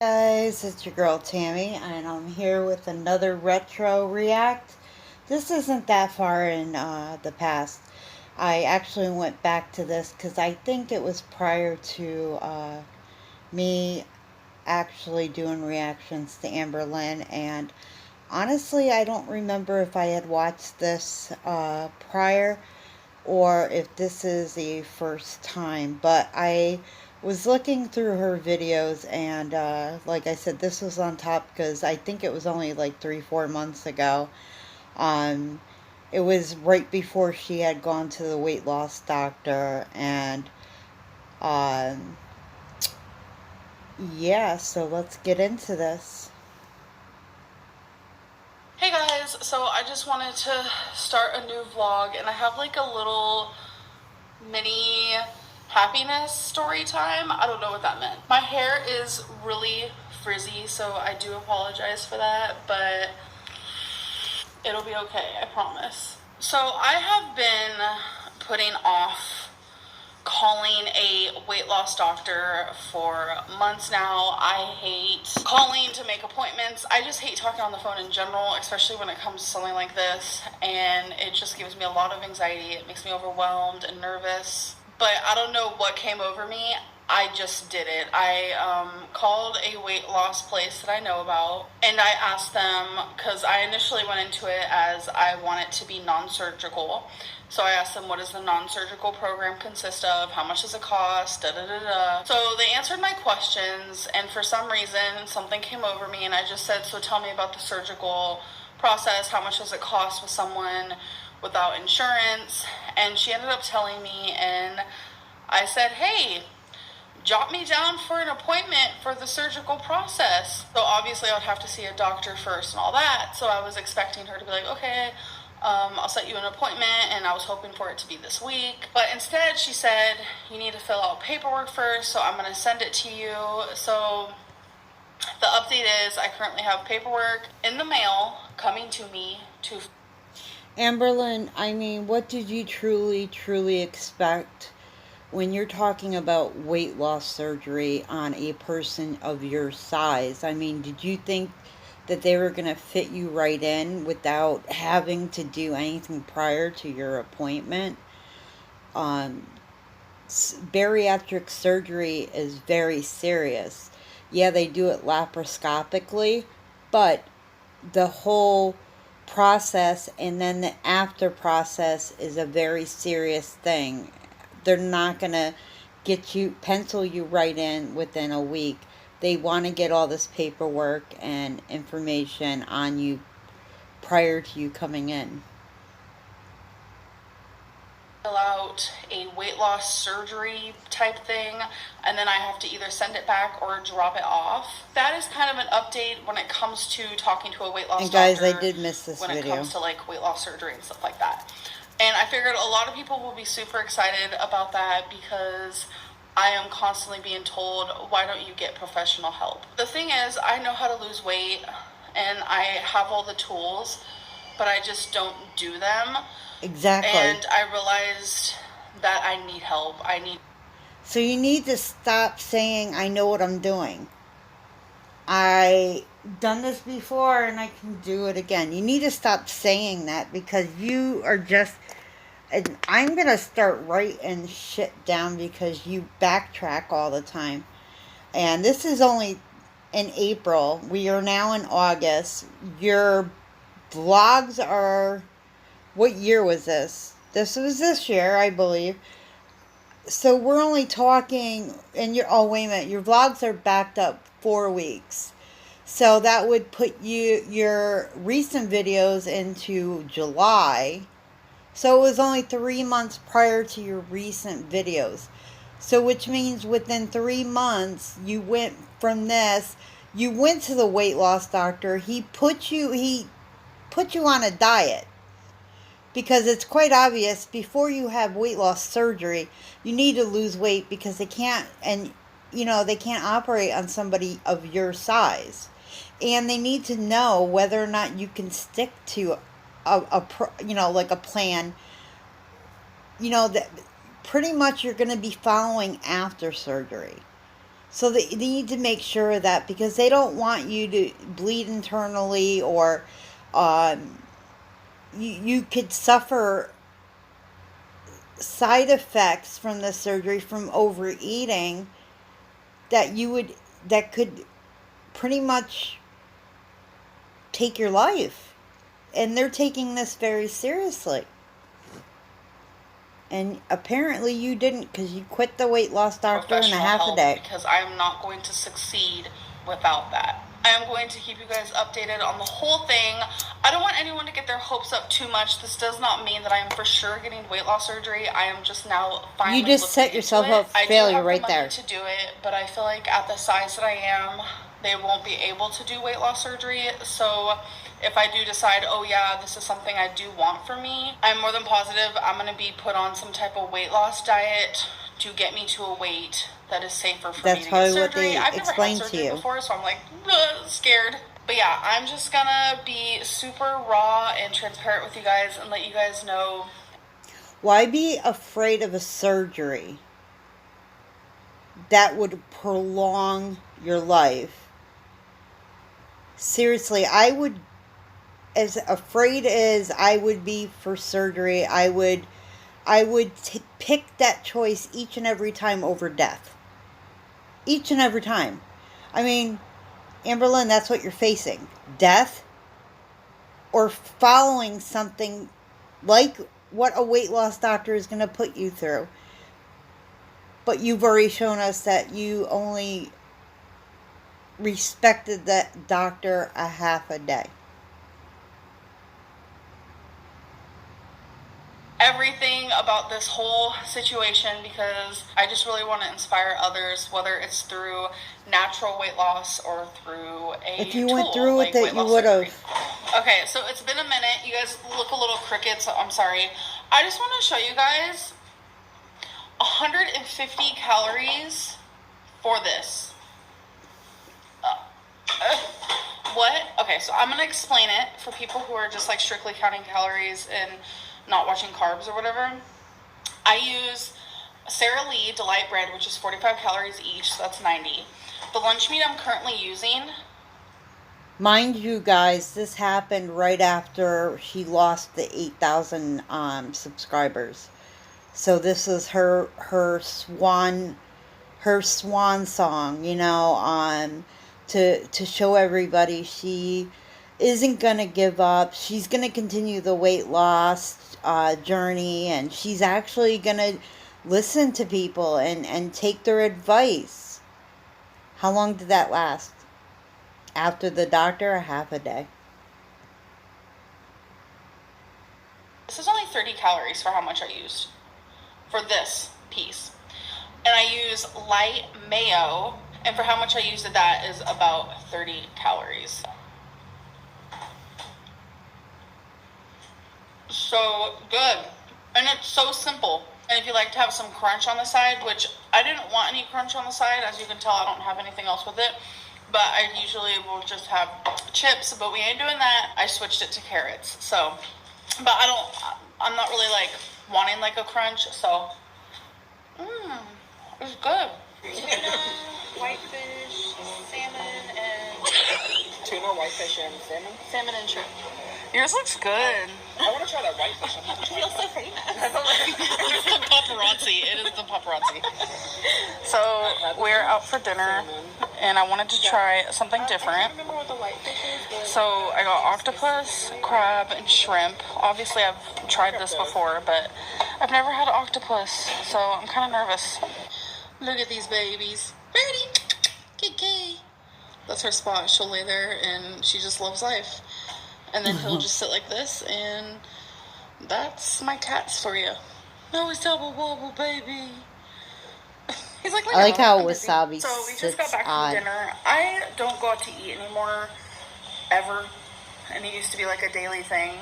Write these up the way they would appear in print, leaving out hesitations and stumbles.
Guys, it's your girl Tammy, and I'm here with another retro react. This isn't that far in the past. I actually went back to this because I think it was prior to me actually doing reactions to Amberlynn, and honestly, I don't remember if I had watched this prior or if this is the first time, but I was looking through her videos, and like I said, this was on top because I think it was only like 3, 4 months ago. Um, it was right before she had gone to the weight loss doctor, and um, yeah, so let's get into this. Hey guys, so I just wanted to start a new vlog and I have like a little mini happiness story time. I don't know what that meant. My hair is really frizzy, so I do apologize for that, but it'll be okay, I promise. So I have been putting off calling a weight loss doctor for months now. I hate calling to make appointments. I just hate talking on the phone in general, especially when it comes to something like this. And it just gives me a lot of anxiety. It makes me overwhelmed and nervous. But I don't know what came over me. I just did it. I called a weight loss place that I know about, and I asked them, because I initially went into it as I want it to be non-surgical. So I asked them, what does the non-surgical program consist of? How much does it cost? Da da da da. So they answered my questions, and for some reason, something came over me, and I just said, so tell me about the surgical process. How much does it cost with someone without insurance? And she ended up telling me, and I said, hey, jot me down for an appointment for the surgical process. So obviously I would have to see a doctor first and all that. So I was expecting her to be like, okay, I'll set you an appointment, and I was hoping for it to be this week. But instead she said, you need to fill out paperwork first, so I'm gonna send it to you. So the update is I currently have paperwork in the mail coming to me to... Amberlynn, I mean, what did you truly expect when you're talking about weight loss surgery on a person of your size? I mean, did you think that they were going to fit you right in without having to do anything prior to your appointment? Um, Bariatric surgery is very serious. Yeah, they do it laparoscopically, but the whole process and then the after process is a very serious thing. They're not going to pencil you right in within a week. They want to get all this paperwork and information on you prior to you coming in. Fill out a weight loss surgery type thing, and then I have to either send it back or drop it off. That is kind of an update when it comes to talking to a weight loss And guys, doctor I did miss this when it video. comes to like weight loss surgery and stuff like that. And I figured a lot of people will be super excited about that because I am constantly being told, why don't you get professional help? The thing is, I know how to lose weight and I have all the tools, but I just don't do them. Exactly. And I realized that I need help. So you need to stop saying, I know what I'm doing. I done this before and I can do it again. You need to stop saying that because you are just... And I'm going to start writing shit down because you backtrack all the time. And this is only in April. We are now in August. Your vlogs are... What year was this? This was this year, I believe. So we're only talking... And you're... Oh, wait a minute. Your vlogs are backed up 4 weeks. So that would put your recent videos into July. So it was only 3 months prior to your recent videos. So which means within 3 months, you went from this, you went to the weight loss doctor, he put you on a diet. Because it's quite obvious, before you have weight loss surgery, you need to lose weight because they can't operate on somebody of your size. And they need to know whether or not you can stick to like a plan, that pretty much you're going to be following after surgery. So they need to make sure of that, because they don't want you to bleed internally, or um, you could suffer side effects from the surgery from overeating that could pretty much take your life. And they're taking this very seriously. And apparently you didn't, because you quit the weight loss doctor in a half a day. Because I am not going to succeed without that. I am going to keep you guys updated on the whole thing. I don't want anyone to get their hopes up too much. This does not mean that I am for sure getting weight loss surgery. I am just now finally. You just set yourself up for failure right there. I do have the money to do it, but I feel like at the size that I am, they won't be able to do weight loss surgery. So if I do decide, oh yeah, this is something I do want for me, I'm more than positive I'm going to be put on some type of weight loss diet to get me to a weight that is safer for me to get surgery. That's probably what they explained to you before, so I'm like scared. But yeah, I'm just gonna be super raw and transparent with you guys and let you guys know. Why be afraid of a surgery that would prolong your life? Seriously, I would, as afraid as I would be for surgery, I would pick that choice each and every time over death. Each and every time. I mean, Amberlynn, that's what you're facing. Death, or following something like what a weight loss doctor is going to put you through. But you've already shown us that you only respected that doctor a half a day. Everything about this whole situation, because I just really want to inspire others, whether it's through natural weight loss or through a if you went through with it, you would have. Okay, so it's been a minute. You guys look a little crooked, so I'm sorry. I just want to show you guys 150 calories for this. What? Okay, so I'm going to explain it for people who are just like strictly counting calories and not watching carbs or whatever. I use Sara Lee Delight Bread, which is 45 calories each, so that's 90. The lunch meat I'm currently using. Mind you guys, this happened right after she lost the 8,000 subscribers. So this is her swan song, you know, to show everybody she isn't going to give up. She's going to continue the weight loss journey, and she's actually going to listen to people and take their advice. How long did that last? After the doctor, a half a day. This is only 30 calories for how much I used for this piece. And I use light mayo, and for how much I used of that is about 30 calories. So good. And it's so simple. And if you like to have some crunch on the side, which I didn't want any crunch on the side, as you can tell, I don't have anything else with it. But I usually will just have chips, but we ain't doing that. I switched it to carrots. So, but I'm not really like wanting like a crunch, so it's good. Tuna, whitefish, salmon, and tuna, whitefish, and salmon. Salmon and shrimp. Yours looks good. I want to try that whitefish. I feel so famous. It's the paparazzi. It is the paparazzi. So we're out for dinner, and I wanted to try something different. I can't remember what the whitefish is. So I got octopus, crab, and shrimp. Obviously, I've tried this before, but I've never had octopus, so I'm kind of nervous. Look at these babies. Ready? Kiki. That's her spot. She'll lay there, and she just loves life. And then he'll just sit like this, and that's my cats for you. No, it's double wobble, baby. He's like, I like how Wasabi So we just got back from dinner. I don't go out to eat anymore, ever. And it used to be like a daily thing.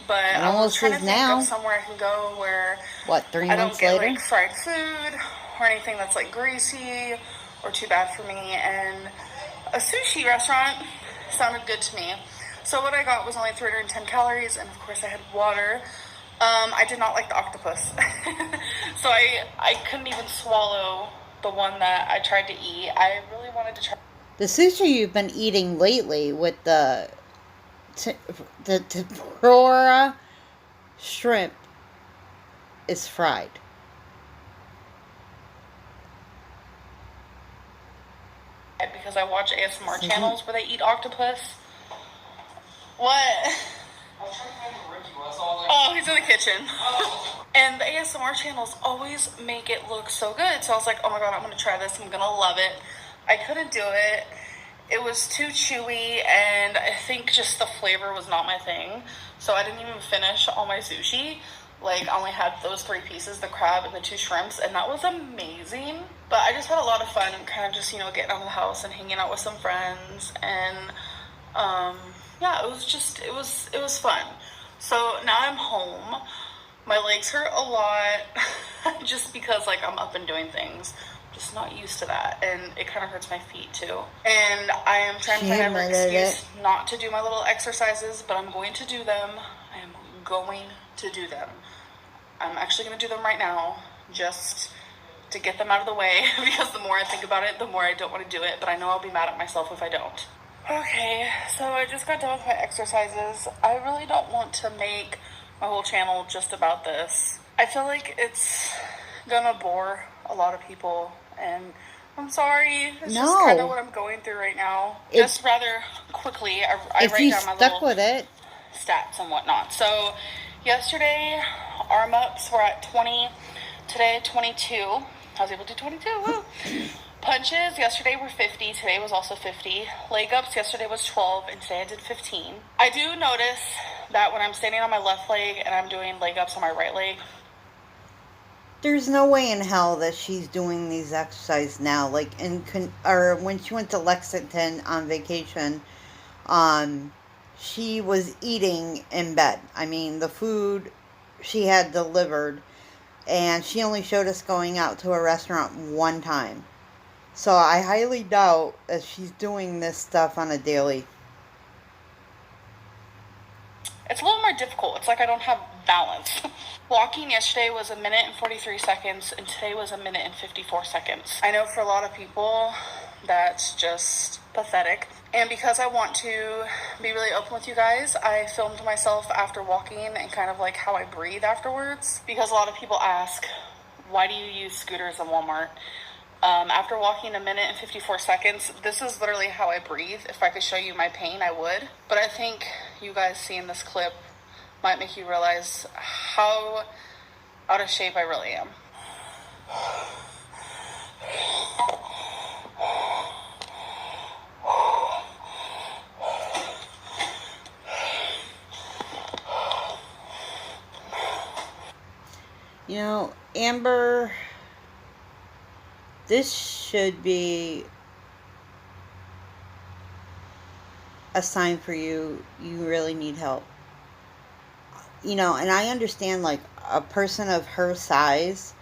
But I'm trying to think of somewhere I can go where 3 I months don't get later? like fried food or anything that's like greasy or too bad for me. And a sushi restaurant sounded good to me. So what I got was only 310 calories, and of course I had water. I did not like the octopus. So I couldn't even swallow the one that I tried to eat. I really wanted to try. The sushi you've been eating lately with the tempura shrimp is fried. Because I watch ASMR channels where they eat octopus. What? Oh, he's in the kitchen. And the ASMR channels always make it look so good. So I was like, oh my god, I'm going to try this. I'm going to love it. I couldn't do it. It was too chewy, and I think just the flavor was not my thing. So I didn't even finish all my sushi. Like, I only had those 3 pieces, the crab and the 2 shrimps, and that was amazing. But I just had a lot of fun, kind of just, getting out of the house and hanging out with some friends. And, yeah, it was fun. So now I'm home. My legs hurt a lot just because, like, I'm up and doing things. Just not used to that, and it kind of hurts my feet too. And I am trying to find every excuse not to do my little exercises, but I'm going to do them. I am going to do them. I'm actually going to do them right now, just to get them out of the way, because the more I think about it, the more I don't want to do it, but I know I'll be mad at myself if I don't. Okay, so I just got done with my exercises. I really don't want to make my whole channel just about this. I feel like it's gonna bore a lot of people, and I'm sorry. It's just kind of what I'm going through right now. Just rather quickly, I write down my little stats and whatnot. So yesterday, arm ups were at 20. Today, 22. I was able to do 22. Woo! Punches yesterday were 50. Today was also 50. Leg ups yesterday was 12, and today I did 15. I do notice that when I'm standing on my left leg and I'm doing leg ups on my right leg, there's no way in hell that she's doing these exercises now. Like or when she went to Lexington on vacation, she was eating in bed. I mean, the food she had delivered, and she only showed us going out to a restaurant one time. So I highly doubt that she's doing this stuff on a daily. It's a little more difficult. It's like I don't have balance. Walking yesterday was 1 minute and 43 seconds, and today was 1 minute and 54 seconds. I know for a lot of people, that's just pathetic. And because I want to be really open with you guys, I filmed myself after walking and kind of like how I breathe afterwards. Because a lot of people ask, why do you use scooters in Walmart? After walking 1 minute and 54 seconds, this is literally how I breathe. If I could show you my pain, I would. But I think you guys seeing this clip might make you realize how out of shape I really am. Amber, this should be a sign for you. You really need help. And I understand, like, a person of her size,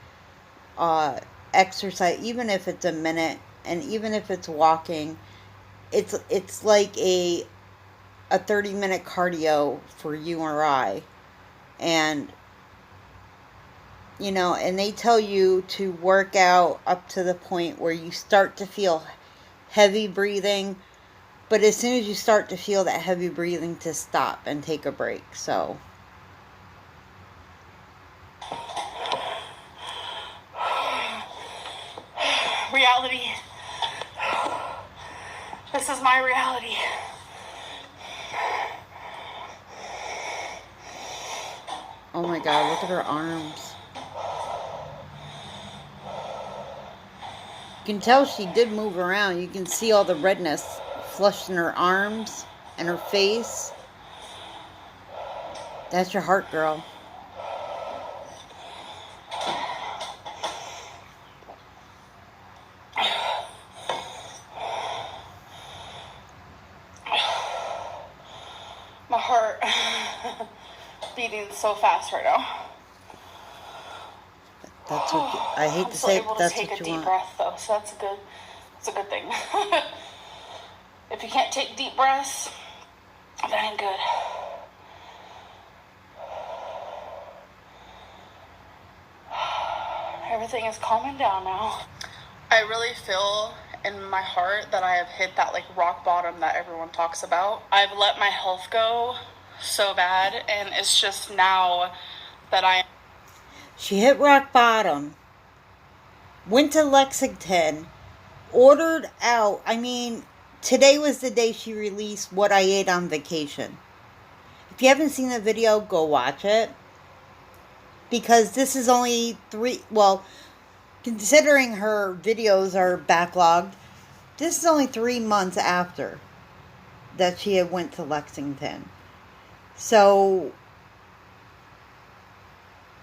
exercise, even if it's a minute, and even if it's walking, it's like a 30-minute cardio for you or I. And and they tell you to work out up to the point where you start to feel heavy breathing, but as soon as you start to feel that heavy breathing, to stop and take a break. So reality. This is my reality. oh my god, look at her arms. You can tell she did move around. You can see all the redness flushed in her arms and her face. That's your heart, girl. My heart beating so fast right now. That's what I hate to say. That's what you want. I'm still able to take a deep breath, though, so that's a good thing. If you can't take deep breaths, that ain't good. Everything is calming down now. I really feel in my heart that I have hit that like rock bottom that everyone talks about. I've let my health go so bad, and it's just now that She hit rock bottom, went to Lexington, ordered out. I mean, today was the day she released What I Ate on Vacation. If you haven't seen the video, go watch it. Because this is only considering her videos are backlogged, this is only 3 months after that she had went to Lexington. So,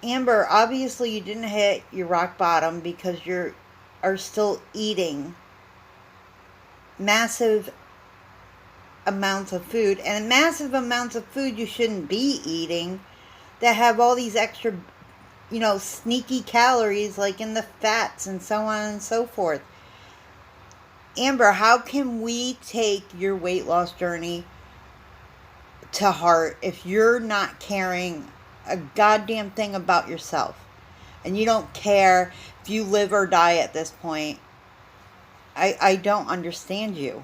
Amber, obviously you didn't hit your rock bottom because you are still eating massive amounts of food, and massive amounts of food you shouldn't be eating that have all these extra, sneaky calories like in the fats and so on and so forth. Amber, how can we take your weight loss journey to heart if you're not caring a goddamn thing about yourself and you don't care if you live or die at this point? I don't understand you.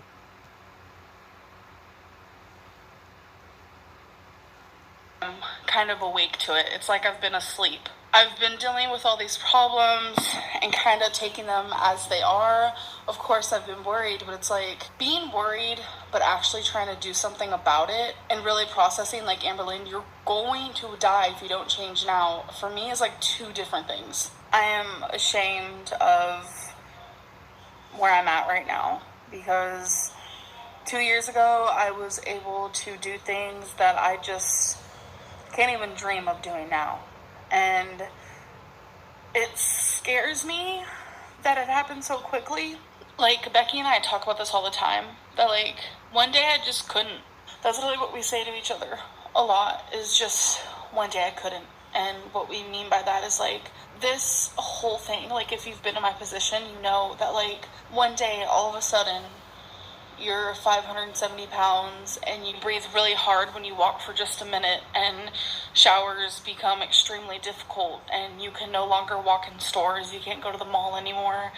I'm kind of awake to it. It's like I've been asleep. I've been dealing with all these problems and kind of taking them as they are. Of course, I've been worried, but it's like being worried, but actually trying to do something about it and really processing, like, Amberlynn, you're going to die if you don't change now. For me, is like two different things. I am ashamed of where I'm at right now because 2 years ago, I was able to do things that I just can't even dream of doing now. And it scares me that it happened so quickly. Like, Becky and I talk about this all the time, that like one day I just couldn't. That's literally what we say to each other a lot, is just one day I couldn't. And what we mean by that is like this whole thing, like if you've been in my position, you know that like one day all of a sudden you're 570 pounds and you breathe really hard when you walk for just a minute, and showers become extremely difficult, and you can no longer walk in stores, you can't go to the mall anymore,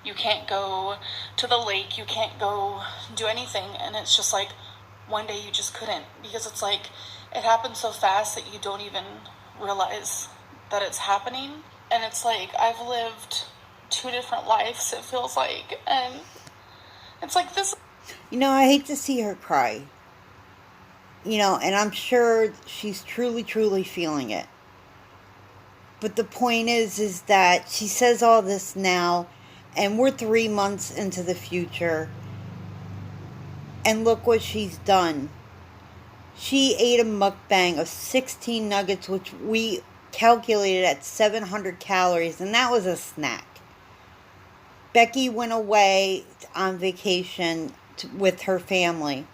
you can't go to the lake, you can't go do anything. And it's just like one day you just couldn't, because it's like it happens so fast that you don't even realize that it's happening. And it's like I've lived 2 different lives, it feels like, and it's like this. I hate to see her cry. And I'm sure she's truly, truly feeling it. But the point is that she says all this now, and we're 3 months into the future. And look what she's done. She ate a mukbang of 16 nuggets, which we calculated at 700 calories, and that was a snack. Becky went away on vacation with her family,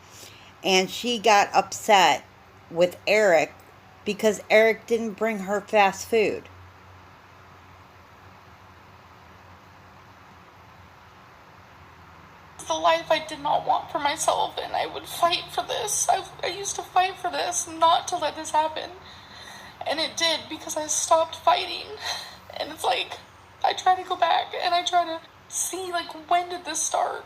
and she got upset with Eric because Eric didn't bring her fast food. The life I did not want for myself, and I would fight for this. I used to fight for this, not to let this happen. And it did, because I stopped fighting. And it's like, I try to go back and I try to see, like, when did this start?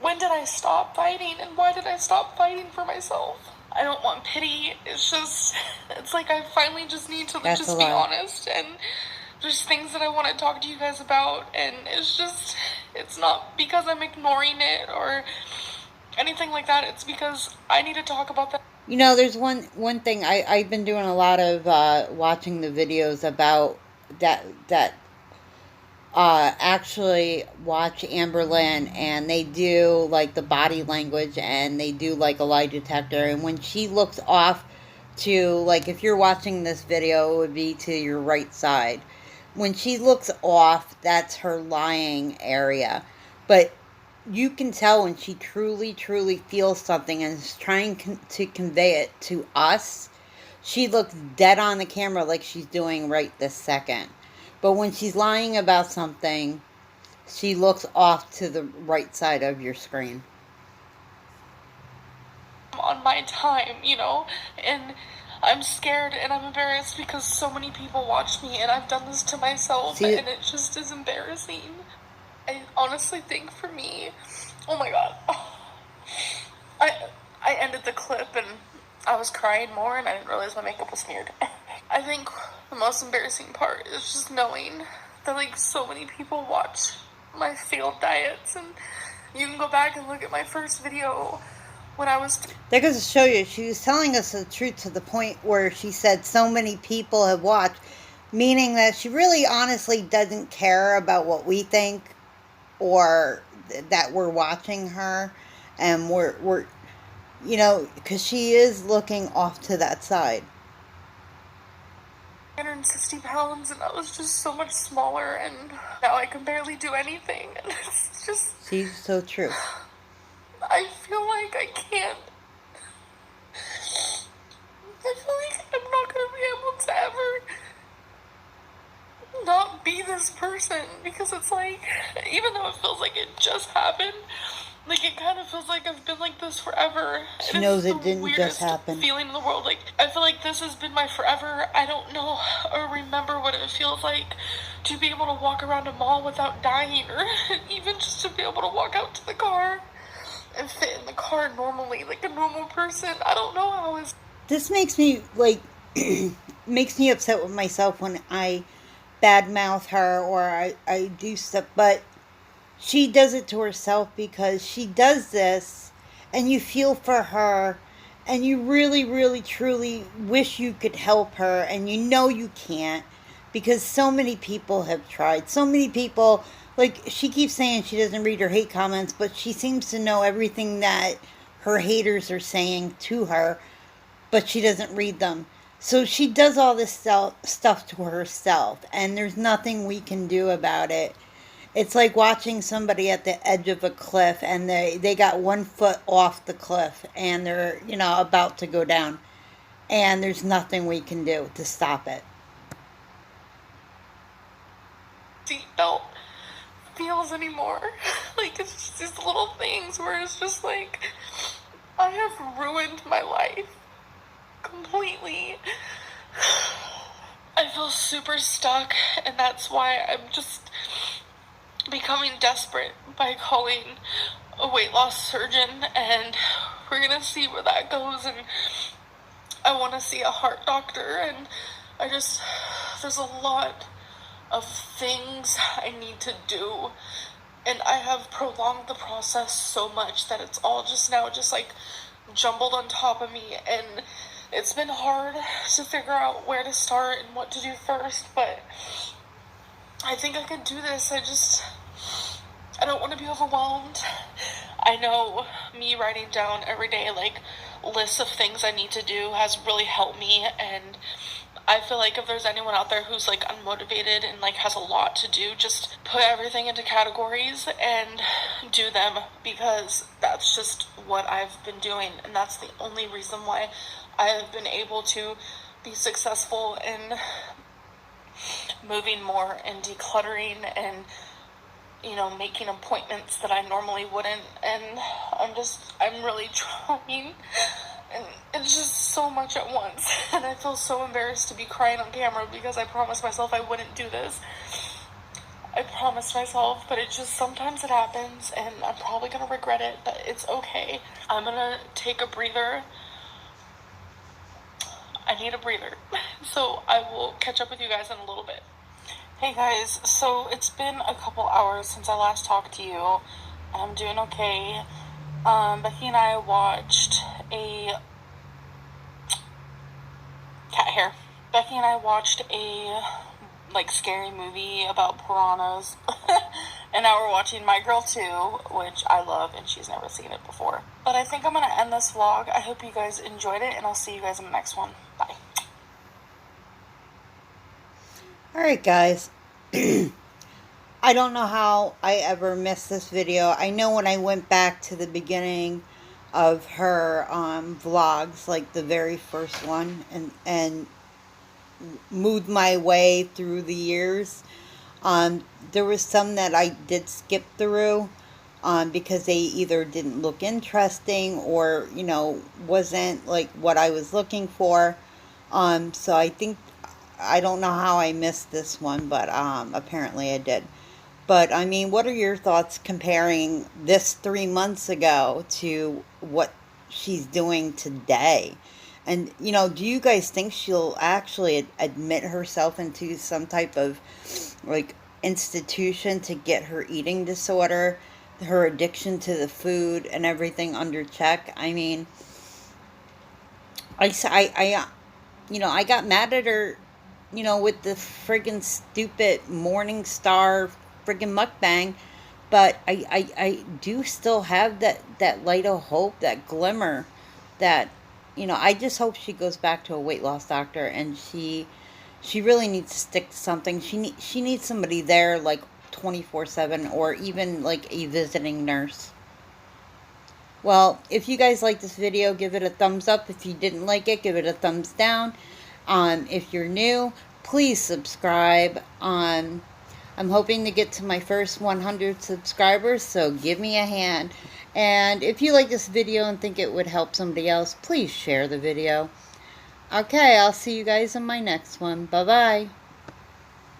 When did I stop fighting, and why did I stop fighting for myself? I don't want pity. It's just, it's like I finally just need to just be honest, and there's things that I want to talk to you guys about, and it's not because I'm ignoring it or anything like that. It's because I need to talk about that. There's one thing, I've been doing a lot of watching the videos about that actually watch Amberlynn, and they do like the body language, and they do like a lie detector, and when she looks off to, like, if you're watching this video, it would be to your right side. When she looks off, that's her lying area. But you can tell when she truly, truly feels something and is trying to convey it to us. She looks dead on the camera like she's doing right this second. But when she's lying about something, she looks off to the right side of your screen. On my time, and I'm scared and I'm embarrassed because so many people watch me, and I've done this to myself, and it just is embarrassing. I honestly think for me, oh my god, I ended the clip and I was crying more and I didn't realize my makeup was smeared. I think the most embarrassing part is just knowing that like so many people watch my failed diets, and you can go back and look at my first video when I was That goes to show you, she was telling us the truth to the point where she said so many people have watched, meaning that she really honestly doesn't care about what we think or that we're watching her, and we're you know, because she is looking off to that side. 160 pounds and I was just so much smaller, and now I can barely do anything, and it's just, She's so true. I feel like I can't, I feel like I'm not going to be able to ever not be this person, because it's like, even though it feels like it just happened, like it kind of feels like I've been like this forever. She knows it didn't just happen. Feeling in the world. Like I feel like this has been my forever. I don't know or remember what it feels like to be able to walk around a mall without dying, or even just to be able to walk out to the car and fit in the car normally, like a normal person. I don't know how it's. This makes me like makes me upset with myself when I badmouth her or I do stuff, but she does it to herself because she does this, and you feel for her, and you really, really, truly wish you could help her, and you know you can't because so many people have tried. So many people, like, she keeps saying she doesn't read her hate comments, but she seems to know everything that her haters are saying to her, but she doesn't read them. So she does all this stuff to herself, and there's nothing we can do about it. It's like watching somebody at the edge of a cliff, and they got 1 foot off the cliff, and they're, you know, about to go down. And there's nothing we can do to stop it. Seatbelt feels anymore. Like it's just these little things where it's just like, I have ruined my life completely. I feel super stuck, and that's why I'm just becoming desperate by calling a weight loss surgeon, and we're gonna see where that goes. And I want to see a heart doctor, and there's a lot of things I need to do, and I have prolonged the process so much that it's all just now just like jumbled on top of me, and it's been hard to figure out where to start and what to do first, but I think I can do this. I don't want to be overwhelmed. I know me writing down every day, like, lists of things I need to do has really helped me, and I feel like if there's anyone out there who's, like, unmotivated and, like, has a lot to do, just put everything into categories and do them, because that's just what I've been doing, and that's the only reason why I have been able to be successful in moving more and decluttering and, you know, making appointments that I normally wouldn't, and I'm really trying, and it's just so much at once, and I feel so embarrassed to be crying on camera because I promised myself I wouldn't do this. I promised myself, but it just, sometimes it happens, and I'm probably gonna regret it, but it's okay. I'm gonna take a breather. I need a breather. So I will catch up with you guys in a little bit. Hey guys, so it's been a couple hours since I last talked to you. I'm doing okay. Becky and I watched a cat hair. Becky and I watched a like scary movie about piranhas. And now we're watching My Girl 2, which I love, and she's never seen it before. But I think I'm gonna end this vlog. I hope you guys enjoyed it, and I'll see you guys in the next one. Bye. Alright guys, I don't know how I ever missed this video. I know when I went back to the beginning of her vlogs, like the very first one, and moved my way through the years, there was some that I did skip through because they either didn't look interesting or, you know, wasn't like what I was looking for. So I don't know how I missed this one, but apparently I did. But I mean, what are your thoughts comparing this 3 months ago to what she's doing today? And, you know, do you guys think she'll actually admit herself into some type of like institution to get her eating disorder, her addiction to the food and everything under check? I mean, you know, I got mad at her, you know, with the friggin' stupid Morning Star friggin' mukbang, but I do still have that light of hope, that glimmer, that, you know, I just hope she goes back to a weight loss doctor, and she really needs to stick to something. She needs somebody there like 24/7, or even like a visiting nurse. Well, if you guys like this video, give it a thumbs up. If you didn't like it, give it a thumbs down. If you're new, please subscribe. I'm hoping to get to my first 100 subscribers, so give me a hand. And if you like this video and think it would help somebody else, please share the video. Okay, I'll see you guys in my next one. Bye-bye.